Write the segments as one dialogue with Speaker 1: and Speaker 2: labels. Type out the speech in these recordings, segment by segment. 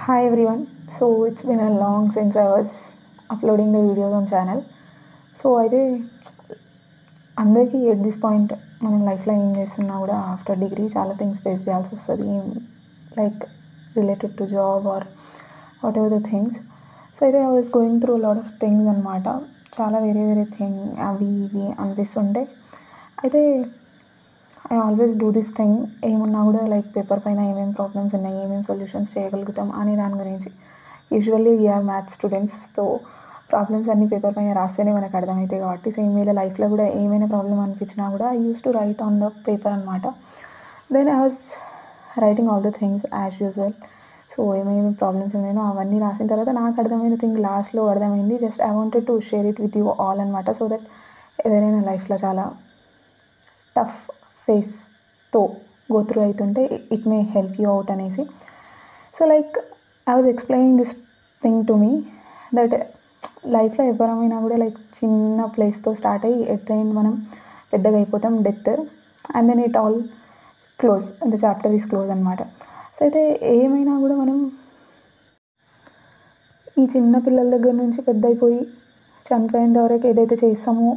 Speaker 1: Hi everyone. So it's been a long since I was uploading the videos on channel. So అయితే అందరికీ at this point మనం లైఫ్లో ఏం చేస్తున్నా కూడా ఆఫ్టర్ డిగ్రీ చాలా థింగ్స్ ఫేస్ చేయాల్సి వస్తుంది, like related to job or whatever the things. So అయితే I was going through lot of things అనమాట. చాలా వేరే థింగ్ అవి ఇవి అనిపిస్తుంటే అయితే I always do this thing. ఏమున్నా కూడా లైక్ పేపర్ పైన ఏమేమి ప్రాబ్లమ్స్ ఉన్నాయి, ఏమేమి సొల్యూషన్స్ చేయగలుగుతాం అనే దాని గురించి. Usually we're maths students, so problems అన్నీ పేపర్ పైన రాస్తేనే మనకు అర్థమవుతాయి కాబట్టి సేమ్ వేలో లైఫ్లో కూడా ఏమైనా ప్రాబ్లమ్ అనిపించినా కూడా I used to write on the paper అనమాట. Then I was writing all the things as usual. So ఏమేమి ప్రాబ్లమ్స్ ఉన్నాయో అవన్నీ రాసిన తర్వాత నాకు అర్థమైన థింగ్ లాస్ట్లో అర్థమైంది. Just I wanted to share it with you all అనమాట. సో దట్ ఎవరైనా లైఫ్లో చాలా టఫ్ ఫేస్తో గో త్రూ అవుతుంటే it may help you out అనేసి. So like I was explaining this thing to me that లైఫ్లో ఎవరైనా కూడా లైక్ చిన్న ప్లేస్తో స్టార్ట్ అయ్యి ఎట్ ద ఎండ్ మనం పెద్దగా అయిపోతాం, death, and then it all close, the chapter is close అనమాట. సో అయితే ఏమైనా కూడా మనం ఈ చిన్న పిల్లల దగ్గర నుంచి పెద్ద అయిపోయి చనిపోయేంత వరకు ఏదైతే చేస్తామో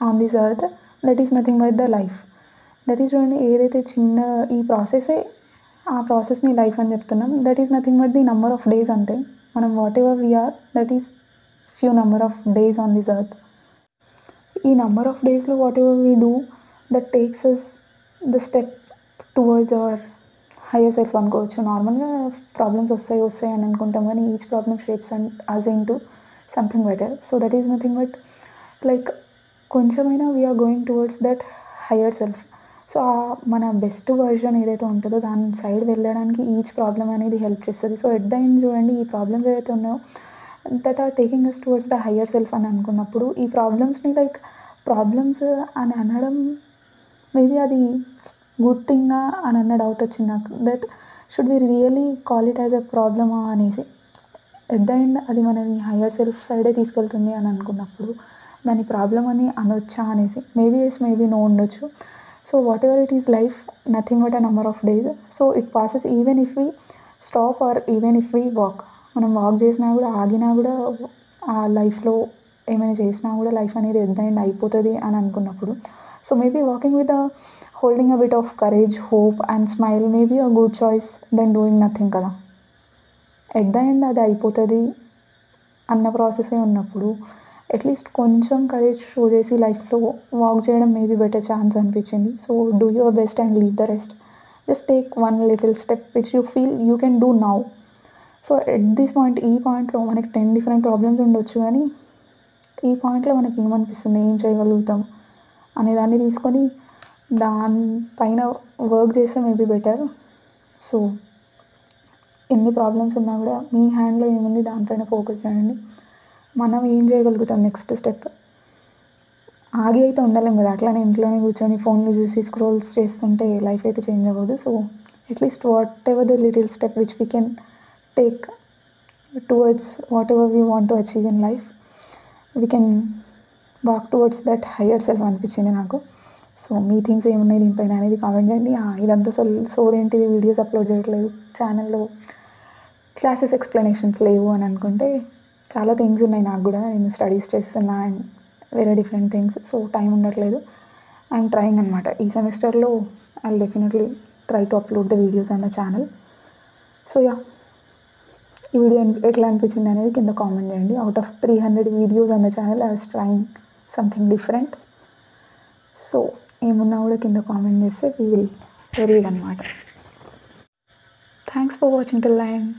Speaker 1: on this earth, that is nothing but the life. That is చూడండి, ఏదైతే చిన్న ఈ ప్రాసెసే ఆ ప్రాసెస్ని లైఫ్ అని చెప్తున్నాం. That is nothing but the number of days అంతే. మనం whatever we're, that is few number of days on this earth. ఈ నంబర్ ఆఫ్ డేస్లో whatever we do that takes us the step towards our higher self అనుకోవచ్చు. నార్మల్గా problems వస్తాయి అని అనుకుంటాం, కానీ each problem shapes and us into something better. So that is nothing but like కొంచెమైనా we're going towards that higher self. So మన best version ఏదైతే ఉంటుందో దాని సైడ్ వెళ్ళడానికి ఈచ్ ప్రాబ్లమ్ అనేది హెల్ప్ చేస్తుంది. సో ఎట్ ద ఎండ్ చూడండి, ఈ ప్రాబ్లమ్స్ ఏవైతే ఉన్నాయో that are taking us towards the higher self అని అనుకున్నప్పుడు ఈ ప్రాబ్లమ్స్ని లైక్ ప్రాబ్లమ్స్ అని అనడం మేబీ అది గుడ్ థింగా అని అన్న డౌట్ వచ్చింది నాకు. That should we really call it as a ప్రాబ్లమా అనేసి. ఎట్ ద ఎండ్ అది మనని హయ్యర్ సెల్ఫ్ సైడే తీసుకెళ్తుంది అని అనుకున్నప్పుడు దాని ప్రాబ్లం అని అనొచ్చా అనేసి. మేబీ ఎస్, మేబీ నో ఉండొచ్చు. So whatever it is life, nothing but a number of days. So it passes even if we stop or even if we walk. మనం వాక్ చేసినా కూడా ఆగినా కూడా ఆ లైఫ్లో ఏమైనా చేసినా కూడా లైఫ్ అనేది ఎట్ ద ఎండ్ అయిపోతుంది అని అనుకున్నప్పుడు, so maybe walking with holding a bit of courage, hope and smile maybe a good choice then doing nothing కదా. ఎట్ ద ఎండ్ అది అయిపోతుంది అన్న ప్రాసెసే ఉన్నప్పుడు అట్లీస్ట్ కొంచెం కరేజ్ షో చేసి లైఫ్లో వాక్ చేయడం మేబీ బెటర్ ఛాన్స్ అనిపించింది. So do your best and leave the rest. Just take one little step which you feel you can do now. So at this point, ఈ పాయింట్లో మనకి 10 different problems ఉండొచ్చు, కానీ ఈ పాయింట్లో మనకి ఏమనిపిస్తుంది, ఏం చేయగలుగుతాం అనేదాన్ని తీసుకొని దానిపైన వర్క్ చేస్తే మేబీ బెటర్. సో ఎన్ని ప్రాబ్లమ్స్ ఉన్నా కూడా మీ హ్యాండ్లో ఏముంది దానిపైన ఫోకస్ చేయండి. మనం ఏం చేయగలుగుతాం నెక్స్ట్ స్టెప్. ఆగి అయితే ఉండలేం కదా, అట్లానే ఇంట్లోనే కూర్చొని ఫోన్లు చూసి స్క్రోల్స్ చేస్తుంటే లైఫ్ అయితే చేంజ్ అవ్వదు. So at least what ever the little step which we can take towards what ever we want to achieve in life, we can walk towards that higher self అనిపించింది నాకు. సో మీ థింగ్స్ ఏమున్నాయి దీనిపైన అనేది comment చేయండి. ఇదంతా సోదేంటి videos upload చేయట్లేదు ఛానల్లో, classes explanations లేవు అని అనుకుంటే చాలా థింగ్స్ ఉన్నాయి నాకు కూడా. నేను స్టడీస్ చేస్తున్నా అండ్ వేరే డిఫరెంట్ థింగ్స్, సో టైం ఉండట్లేదు. ఐఎమ్ ట్రయింగ్ అనమాట. ఈ సెమిస్టర్లో I will definitely try to upload the videos on the channel. So yeah, ఈ వీడియో ఎట్లా అనిపించింది అనేది కింద కామెంట్ చేయండి. Out of 300 videos on the channel I was trying something different. So ఏమున్నా కూడా కింద కామెంట్ చేస్తే వీ విల్ రీడ్ అనమాట. Thanks for watching till the end.